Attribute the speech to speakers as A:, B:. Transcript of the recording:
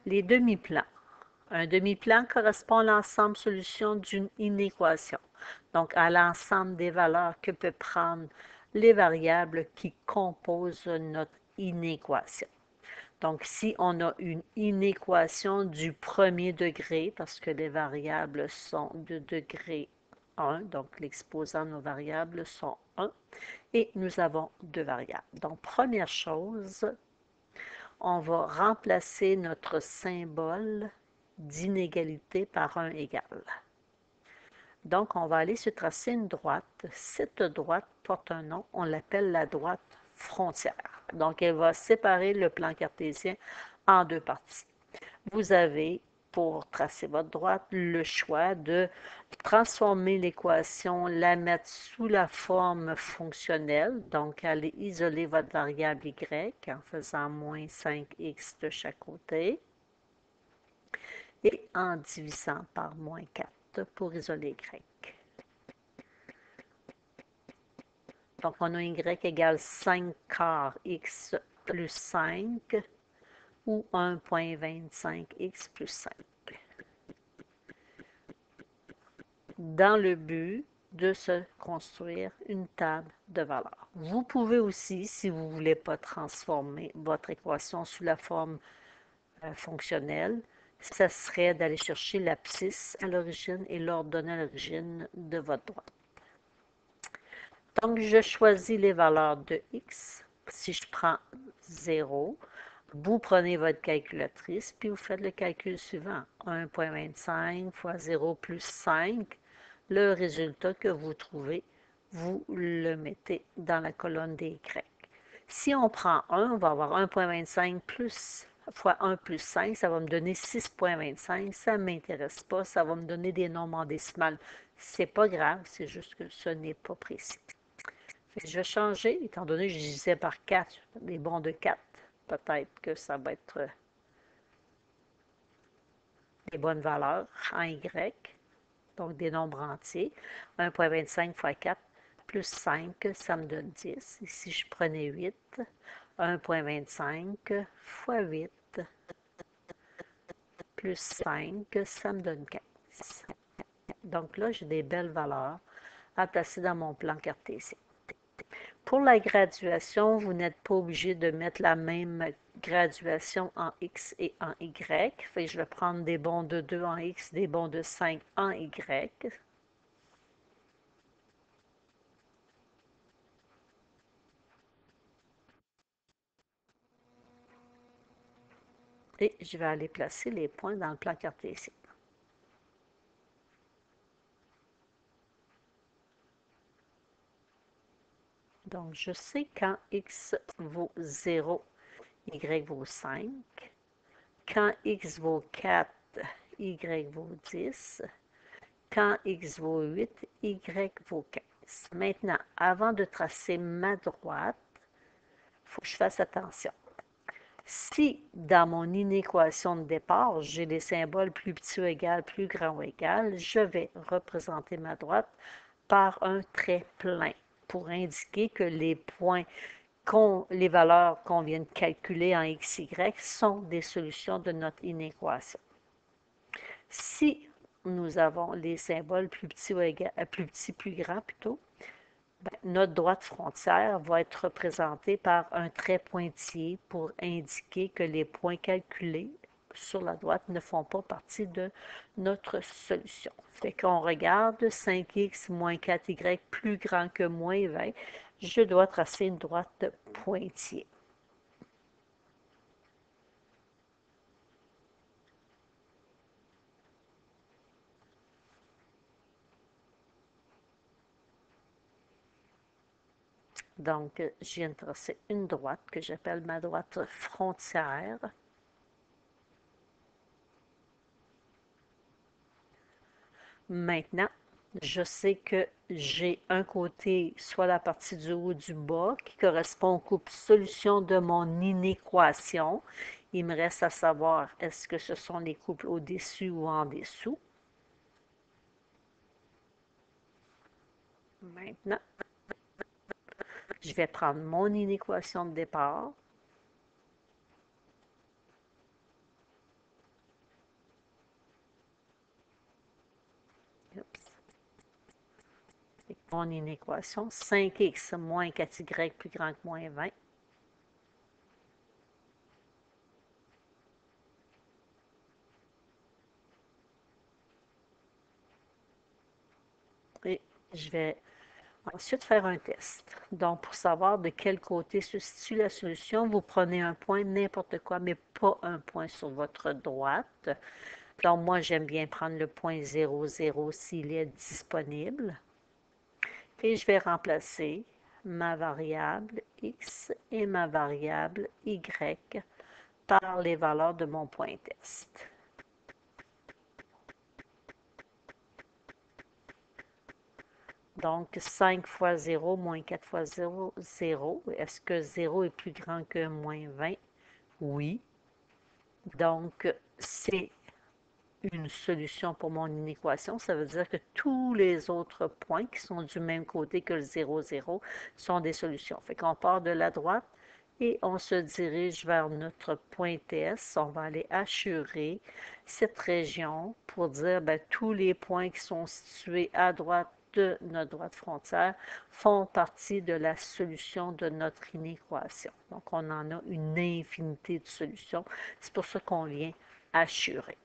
A: Les demi-plans. Un demi-plan correspond à l'ensemble solution d'une inéquation, donc à l'ensemble des valeurs que peuvent prendre les variables qui composent notre inéquation. Donc, si on a une inéquation du premier degré, parce que les variables sont de degré 1, donc l'exposant de nos variables sont 1, et nous avons deux variables. Donc, première chose, on va remplacer notre symbole d'inégalité par 1 égal. Donc, on va aller se tracer une droite. Cette droite porte un nom, on l'appelle la droite frontière. Donc, elle va séparer le plan cartésien en deux parties. Vous avez, pour tracer votre droite, le choix de transformer l'équation, la mettre sous la forme fonctionnelle, donc aller isoler votre variable y en faisant moins 5x de chaque côté et en divisant par moins 4 pour isoler y. Donc, on a y égale 5 quarts x plus 5 ou 1,25x plus 5. Dans le but de se construire une table de valeurs. Vous pouvez aussi, si vous ne voulez pas transformer votre équation sous la forme fonctionnelle, ça serait d'aller chercher l'abscisse à l'origine et l'ordonnée à l'origine de votre droite. Donc, je choisis les valeurs de x. Si je prends 0, vous prenez votre calculatrice, puis vous faites le calcul suivant. 1,25 fois 0 plus 5. Le résultat que vous trouvez, vous le mettez dans la colonne des Y. Si on prend 1, on va avoir 1,25 plus fois 1 plus 5, ça va me donner 6,25. Ça ne m'intéresse pas, ça va me donner des nombres en décimales. Ce n'est pas grave, c'est juste que ce n'est pas précis. Je vais changer, étant donné que je divisais par 4, des bons de 4. Peut-être que ça va être des bonnes valeurs en Y, donc des nombres entiers. 1,25 fois 4 plus 5, ça me donne 10. Ici, je prenais 8. 1,25 fois 8 plus 5, ça me donne 15. Donc là, j'ai des belles valeurs à placer dans mon plan cartésien. Pour la graduation, vous n'êtes pas obligé de mettre la même graduation en X et en Y. Fait que je vais prendre des bons de 2 en X, des bons de 5 en Y. Et je vais aller placer les points dans le plan cartésien. Donc, je sais quand X vaut 0, Y vaut 5. Quand X vaut 4, Y vaut 10. Quand X vaut 8, Y vaut 15. Maintenant, avant de tracer ma droite, il faut que je fasse attention. Si, dans mon inéquation de départ, j'ai les symboles plus petit ou égal, plus grand ou égal, je vais représenter ma droite par un trait plein pour indiquer que les points, les valeurs qu'on vient de calculer en x, y sont des solutions de notre inéquation. Si nous avons les symboles plus petits ou égal, plus petits, plus grands plutôt, notre droite frontière va être représentée par un trait pointillé pour indiquer que les points calculés sur la droite ne font pas partie de notre solution. Fait qu'on regarde 5x moins 4y plus grand que moins 20, je dois tracer une droite pointillée. Donc, je viens de tracer une droite que j'appelle ma droite frontière. Maintenant, je sais que j'ai un côté, soit la partie du haut ou du bas, qui correspond au couple solution de mon inéquation. Il me reste à savoir, est-ce que ce sont les couples au-dessus ou en dessous. Maintenant, je vais prendre mon inéquation de départ. mon inéquation, 5x moins 4y plus grand que moins 20. Et je vais ensuite faire un test. Donc, pour savoir de quel côté se situe la solution, vous prenez un point, n'importe quoi, mais pas un point sur votre droite. Donc, moi, j'aime bien prendre le point 0, 0 s'il est disponible. Et je vais remplacer ma variable x et ma variable y par les valeurs de mon point test. Donc, 5 fois 0 moins 4 fois 0, 0. Est-ce que 0 est plus grand que moins 20? Oui. Donc, c'est une solution pour mon inéquation. Ça veut dire que tous les autres points qui sont du même côté que le 0, 0 sont des solutions. Fait qu'on part de la droite et on se dirige vers notre point TS. On va aller assurer cette région pour dire ben, tous les points qui sont situés à droite de notre droite frontière font partie de la solution de notre inéquation. Donc, on en a une infinité de solutions. C'est pour ça qu'on vient assurer.